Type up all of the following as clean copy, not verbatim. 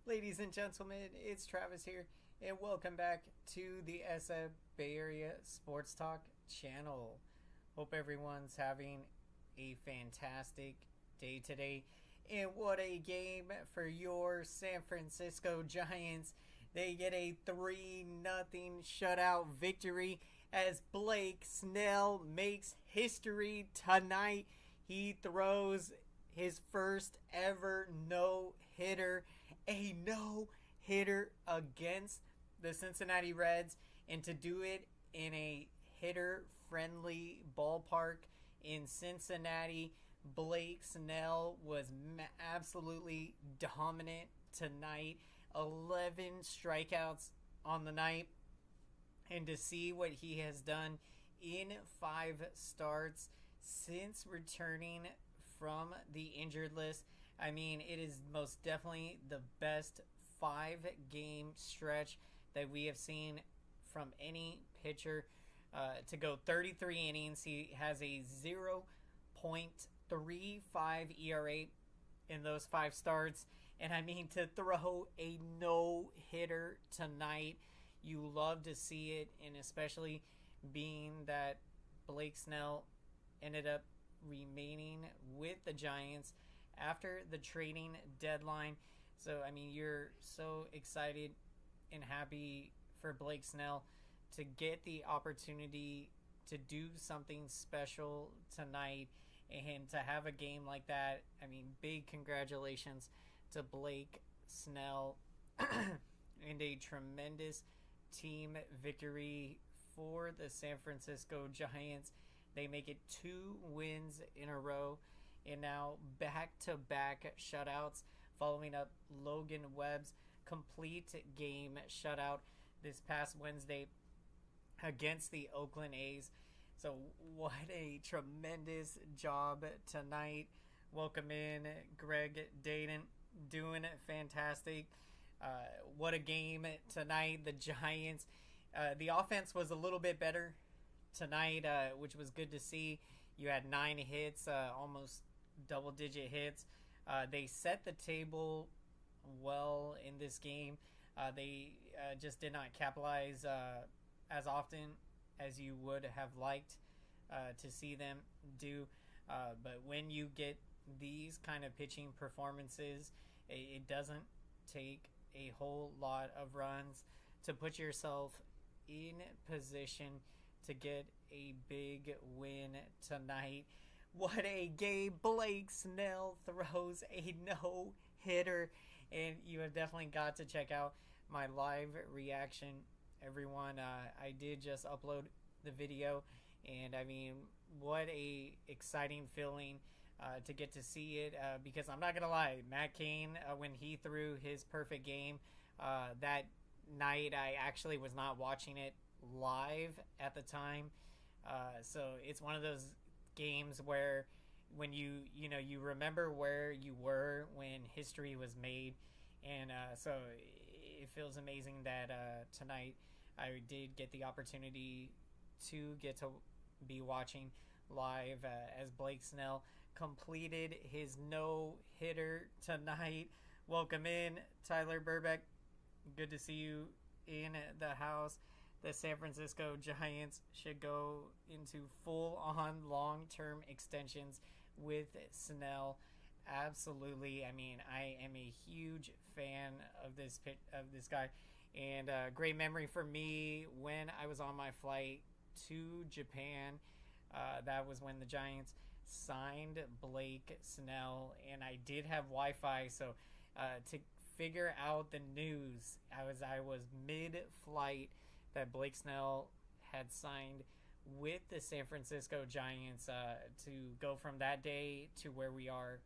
Ladies and gentlemen, it's Travis here, and welcome back to the Bay Area SportsTalk channel. Hope everyone's having a fantastic day today. And what a game for your San Francisco Giants. They get a 3-0 shutout victory as Blake Snell makes history tonight. He throws his first ever no-hitter, a no-hitter against the Cincinnati Reds, and to do it in a hitter-friendly ballpark in Cincinnati. Blake Snell was absolutely dominant tonight. 11 strikeouts on the night. And to see what he has done in 5 starts since returning from the injured list, I mean, it is most definitely the best 5-game stretch that we have seen from any pitcher. To go 33 innings, he has a 0.35 ERA in those 5 starts. And I mean, to throw a no-hitter tonight, you love to see it, and especially being that Blake Snell ended up remaining with the Giants after the trading deadline. So, I mean, you're so excited and happy for Blake Snell to get the opportunity to do something special tonight and to have a game like that. I mean, big congratulations to Blake Snell and a tremendous team victory for the San Francisco Giants. They make it 2 wins in a row, and now back-to-back shutouts following up Logan Webb's complete game shutout this past Wednesday against the Oakland A's. So what a tremendous job tonight. Welcome in Greg Dayton, doing fantastic. What a game tonight. The Giants, the offense was a little bit better tonight, which was good to see. You had 9 hits, almost double-digit hits. They set the table well in this game. They just did not capitalize as often as you would have liked to see them do. But when you get these kind of pitching performances, it doesn't take a whole lot of runs to put yourself in position to get a big win tonight. What a game. Blake Snell throws a no-hitter, and you have definitely got to check out my live reaction, everyone. I did just upload the video, and I mean, what a exciting feeling to get to see it, because I'm not gonna lie, Matt Cain, when he threw his perfect game that night, I actually was not watching it live at the time. So it's one of those games where when you remember where you were when history was made, and so it feels amazing that tonight I did get the opportunity to get to be watching live as Blake Snell completed his no-hitter tonight. Welcome in, Tyler Burbeck. Good to see you in the house. The San Francisco Giants should go into full-on long-term extensions with Snell. Absolutely. I mean, I am a huge fan of this guy, and great memory for me when I was on my flight to Japan. That was when the Giants signed Blake Snell, and I did have Wi-Fi, so to figure out the news, I was mid-flight that Blake Snell had signed with the San Francisco Giants, to go from that day to where we are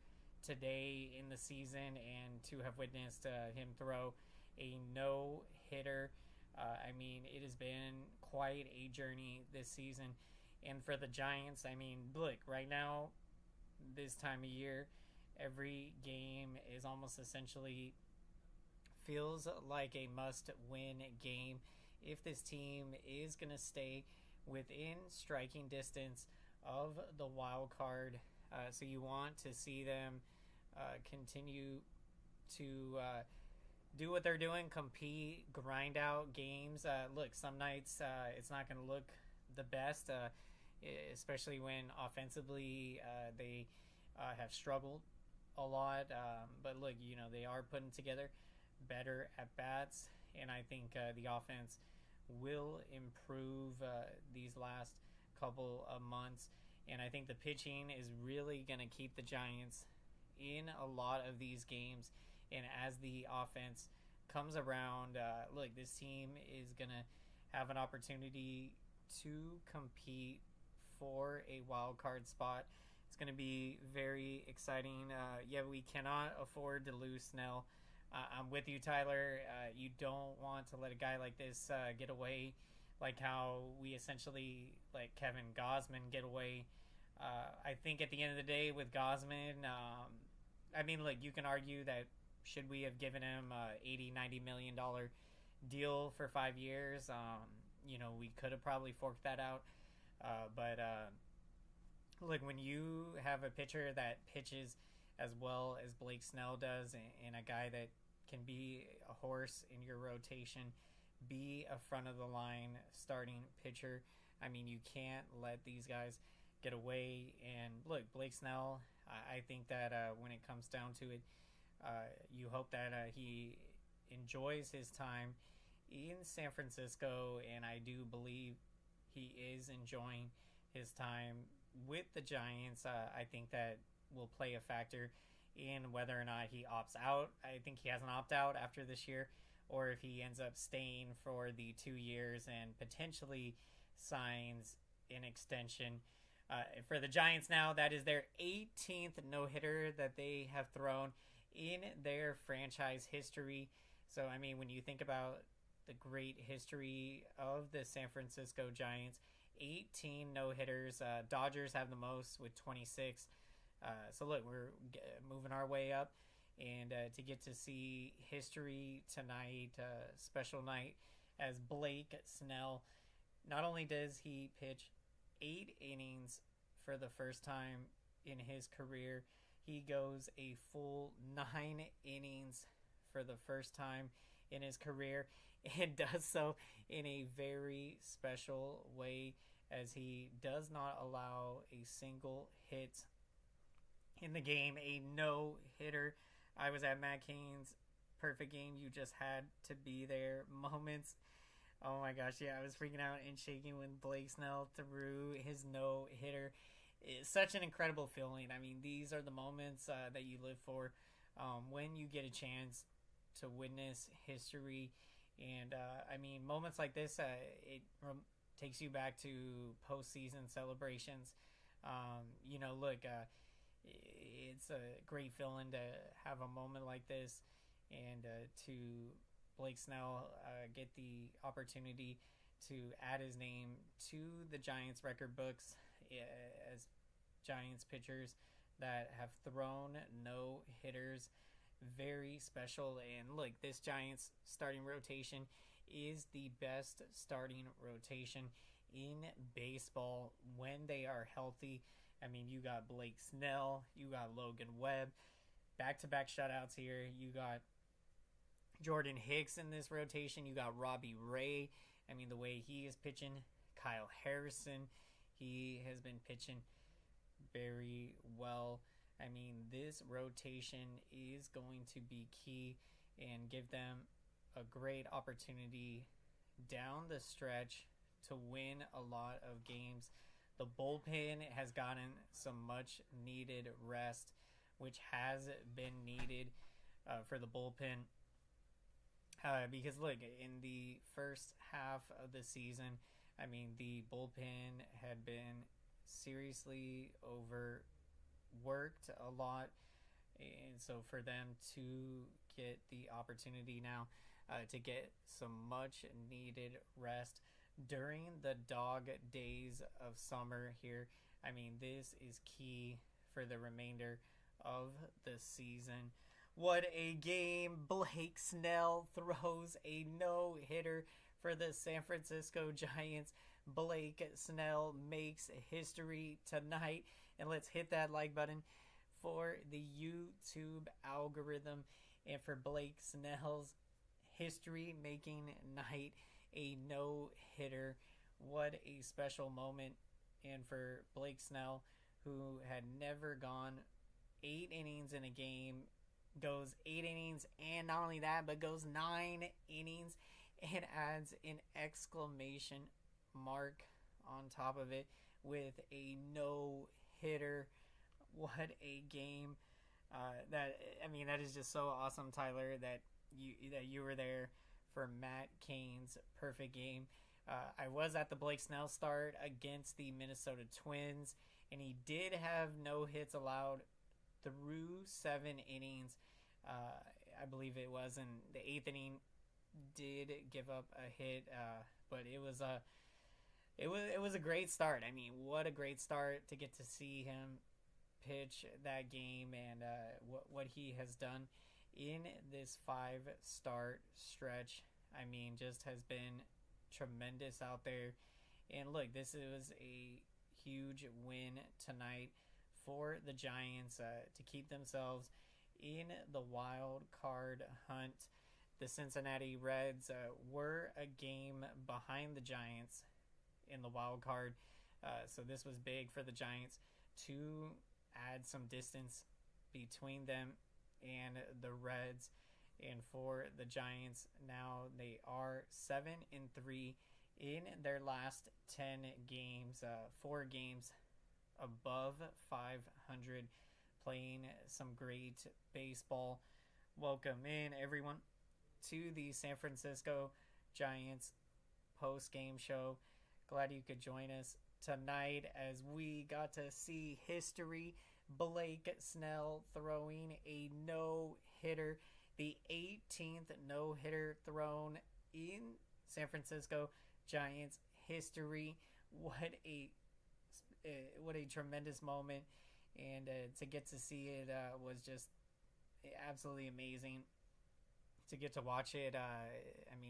today in the season, and to have witnessed him throw a no-hitter. I mean, it has been quite a journey this season. And for the Giants, I mean, look, right now, this time of year, every game is almost essentially feels like a must-win game if this team is going to stay within striking distance of the wild card. So you want to see them continue to do what they're doing, compete, grind out games. Look, some nights it's not going to look the best, especially when offensively they have struggled a lot. But look, they are putting together better at bats, and I think the offense will improve these last couple of months. And I think the pitching is really going to keep the Giants in a lot of these games. And as the offense comes around, look, this team is going to have an opportunity to compete for a wild card spot. It's going to be very exciting. We cannot afford to lose Snell. I'm with you, Tyler. You don't want to let a guy like this get away, like how we essentially let Kevin Gausman get away. I think at the end of the day with Gausman, look, you can argue that should we have given him a $80-90 million deal for 5 years? We could have probably forked that out. But look, when you have a pitcher that pitches as well as Blake Snell does, and a guy that can be a horse in your rotation, be a front of the line starting pitcher, you can't let these guys get away. And look, Blake Snell, I think that when it comes down to it, you hope that he enjoys his time in San Francisco, and I do believe he is enjoying his time with the Giants. I think that will play a factor in whether or not he opts out. I think he has an opt-out after this year, or if he ends up staying for the 2 years and potentially signs an extension. For the Giants now, that is their 18th no-hitter that they have thrown in their franchise history. So, when you think about the great history of the San Francisco Giants, 18 no-hitters. Dodgers have the most with 26. So, look, we're moving our way up. And to get to see history tonight, special night, as Blake Snell, not only does he pitch 8 innings for the first time in his career, he goes a full 9 innings for the first time in his career, and does so in a very special way, as he does not allow a single hit in the game, a no-hitter. I was at Matt Cain's perfect game. You just had to be there moments. Oh my gosh, yeah, I was freaking out and shaking when Blake Snell threw his no-hitter. It's such an incredible feeling. These are the moments that you live for when you get a chance to witness history. And, moments like this, it takes you back to postseason celebrations. It's a great feeling to have a moment like this, and to Blake Snell get the opportunity to add his name to the Giants record books as Giants pitchers that have thrown no-hitters. Very special. And look, this Giants starting rotation is the best starting rotation in baseball when they are healthy. You got Blake Snell, you got Logan Webb, back-to-back shutouts here. You got Jordan Hicks in this rotation. You got Robbie Ray. The way he is pitching. Kyle Harrison, he has been pitching very well. This rotation is going to be key and give them a great opportunity down the stretch to win a lot of games. The bullpen has gotten some much needed rest, which has been needed for the bullpen. Because look, in the first half of the season, the bullpen had been seriously overworked a lot. And so for them to get the opportunity now to get some much needed rest during the dog days of summer here, this is key for the remainder of the season. What a game. Blake Snell throws a no-hitter for the San Francisco Giants. Blake Snell makes history tonight. And let's hit that like button for the YouTube algorithm. And for Blake Snell's history-making night, a no-hitter. What a special moment. And for Blake Snell, who had never gone 8 innings in a game, goes 8 innings, and not only that, but goes 9 innings and adds an exclamation mark on top of it with a no-hitter. What a game. That is just so awesome, Tyler, that you were there for Matt Cain's perfect game. I was at the Blake Snell start against the Minnesota Twins, and he did have no hits allowed through 7 innings. I believe it was in the 8th inning. Did give up a hit, but it was a great start. I mean, what a great start to get to see him pitch that game, and what he has done in this 5-start stretch. I mean, just has been tremendous out there. And look, this was a huge win tonight for the Giants to keep themselves in the wild card hunt. The Cincinnati Reds were a game behind the Giants in the wild card, so this was big for the Giants to add some distance between them and the Reds. And for the Giants, now they are 7-3 in their last 10 games, 4 games above 500, playing some great baseball. Welcome in, everyone, to the San Francisco Giants post-game show. Glad you could join us tonight as we got to see history. Blake Snell throwing a no-hitter, the 18th no-hitter thrown in San Francisco Giants history. What a tremendous moment, and to get to see it was just absolutely amazing. To get to watch it,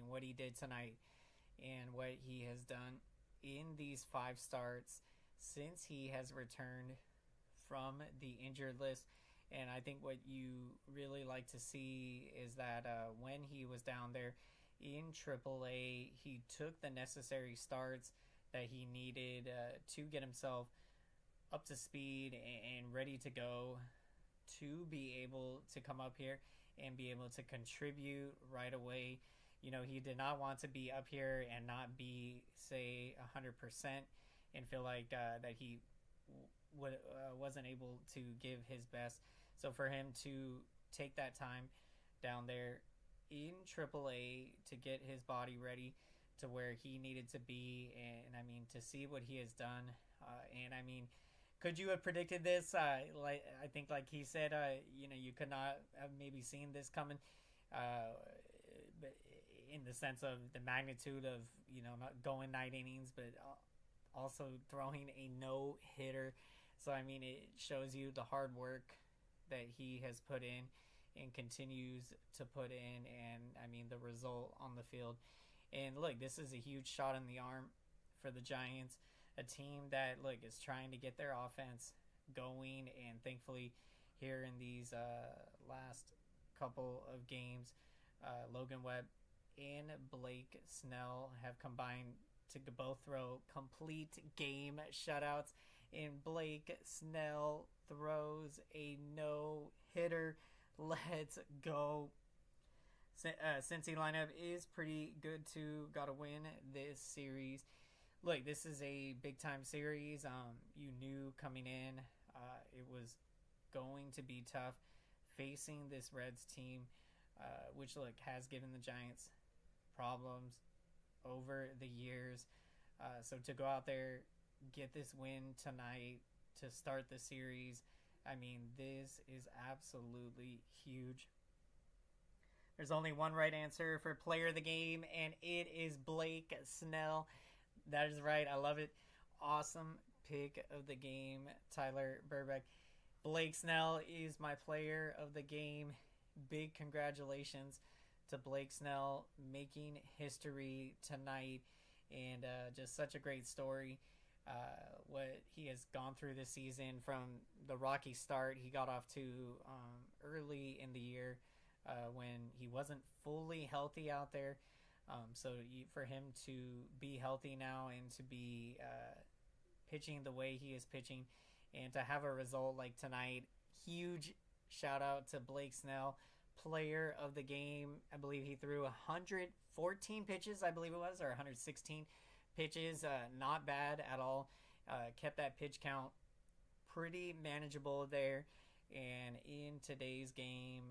what he did tonight and what he has done in these 5 starts since he has returned from the injured list. And I think what you really like to see is that when he was down there in AAA, he took the necessary starts that he needed to get himself up to speed and ready to go to be able to come up here and be able to contribute right away. You know, he did not want to be up here and not be, say, 100% and feel like that he wasn't able to give his best. So for him to take that time down there in AAA to get his body ready to where he needed to be, and to see what he has done, could you have predicted this? I think, like he said, you could not have maybe seen this coming, but in the sense of the magnitude of not going 9 innings, but also throwing a no-hitter. So it shows you the hard work that he has put in and continues to put in, and the result on the field. And look, this is a huge shot in the arm for the Giants, a team that is trying to get their offense going, and thankfully here in these last couple of games, Logan Webb and Blake Snell have combined to both throw complete game shutouts, and Blake Snell throws a no-hitter. Let's go. Cincy lineup is pretty good too. Got to win this series. Look, this is a big-time series. You knew coming in it was going to be tough facing this Reds team, which, has given the Giants problems over the years. So to go out there, get this win tonight to start the series, this is absolutely huge. There's only one right answer for player of the game, and it is Blake Snell. That is right. I love it. Awesome pick of the game, Tyler Burbeck. Blake Snell is my player of the game. Big congratulations to Blake Snell making history tonight, and just such a great story. What he has gone through this season, from the rocky start he got off to early in the year when he wasn't fully healthy out there. For him to be healthy now and to be pitching the way he is pitching and to have a result like tonight, huge shout out to Blake Snell, player of the game. I believe he threw 114 pitches, I believe it was, or 116 pitches. Not bad at all. Kept that pitch count pretty manageable there. And in today's game,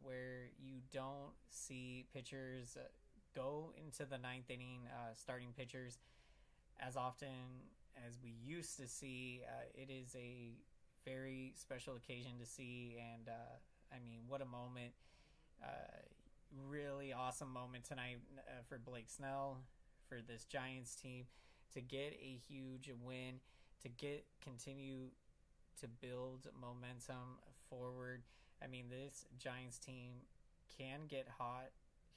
where you don't see pitchers go into the ninth inning, starting pitchers as often as we used to see, it is a very special occasion to see. And what a moment. Really awesome moment tonight for Blake Snell, for this Giants team to get a huge win, to continue to build momentum forward. This Giants team can get hot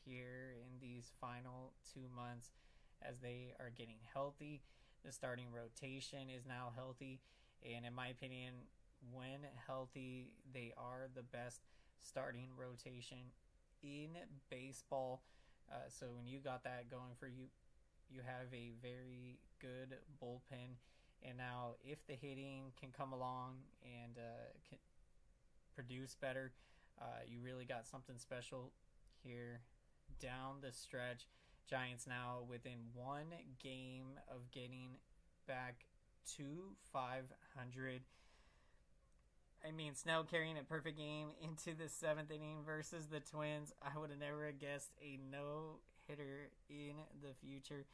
here in these final 2 months as they are getting healthy. The starting rotation is now healthy, and in my opinion, when healthy, they are the best starting rotation in baseball. So when you got that going for you, you have a very good bullpen. And now if the hitting can come along and can produce better, you really got something special here down the stretch. Giants now within one game of getting back to 500. Snell carrying a perfect game into the 7th inning versus the Twins. I would have never guessed a no-hitter in the future.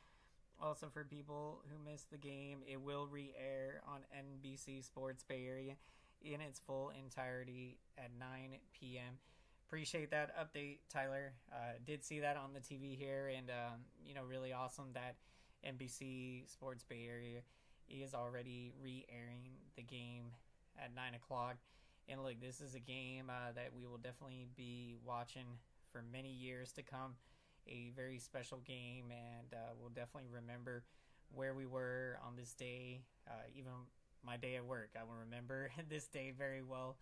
Also, for people who missed the game, it will re-air on NBC Sports Bay Area in its full entirety at 9 p.m. Appreciate that update, Tyler. Did see that on the TV here, and really awesome that NBC Sports Bay Area is already re-airing the game at 9 o'clock. And look, this is a game that we will definitely be watching for many years to come. A very special game, and we'll definitely remember where we were on this day. Even my day at work, I will remember this day very well.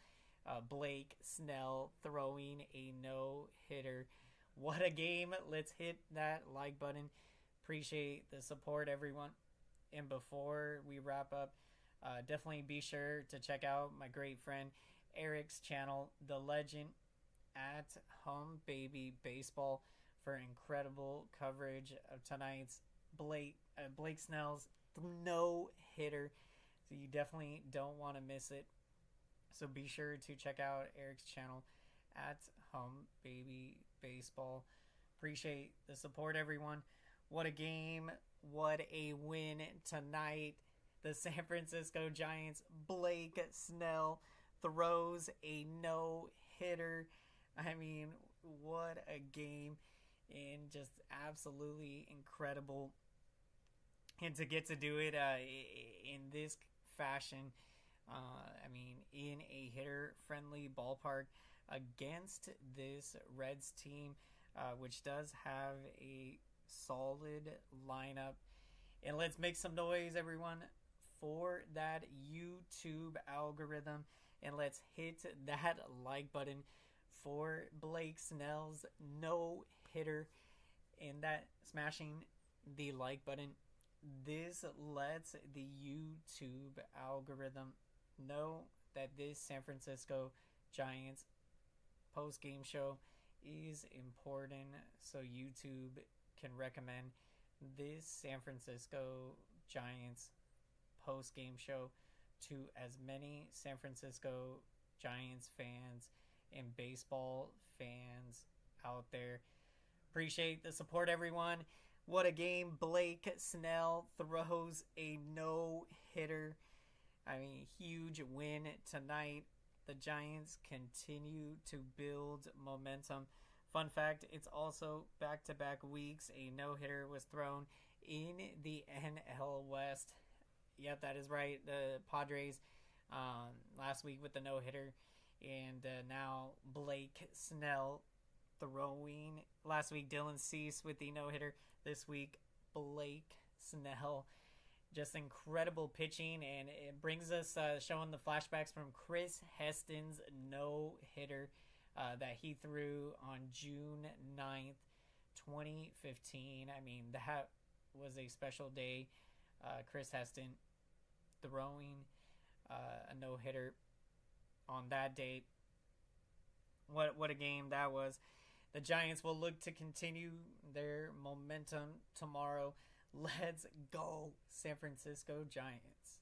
Blake Snell throwing a no-hitter. What a game. Let's hit that like button. Appreciate the support, everyone. And before we wrap up, definitely be sure to check out my great friend Eric's channel, The Legend at Home Baby Baseball, for incredible coverage of tonight's Blake Snell's no-hitter. So you definitely don't want to miss it. So be sure to check out Eric's channel at Home Baby Baseball. Appreciate the support, everyone. What a game. What a win tonight. The San Francisco Giants, Blake Snell throws a no-hitter. What a game. And just absolutely incredible. And to get to do it in this fashion, in a hitter-friendly ballpark against this Reds team, which does have a solid lineup. And let's make some noise, everyone, for that YouTube algorithm. And let's hit that like button for Blake Snell's no-hitter. And that smashing the like button, this lets the YouTube algorithm know that this San Francisco Giants post-game show is important, so YouTube can recommend this San Francisco Giants post-game show to as many San Francisco Giants fans and baseball fans out there. Appreciate the support, everyone. What a game. Blake Snell throws a no-hitter. Huge win tonight. The Giants continue to build momentum. Fun fact, it's also back-to-back weeks. A no-hitter was thrown in the NL West. Yep, that is right. The Padres last week with the no-hitter. And now Blake Snell throwing. Last week, Dylan Cease with the no-hitter. This week, Blake Snell. Just incredible pitching, and it brings us showing the flashbacks from Chris Heston's no-hitter that he threw on June 9th, 2015. I mean, that was a special day. Chris Heston throwing a no-hitter on that date. What a game that was. The Giants will look to continue their momentum tomorrow. Let's go, San Francisco Giants.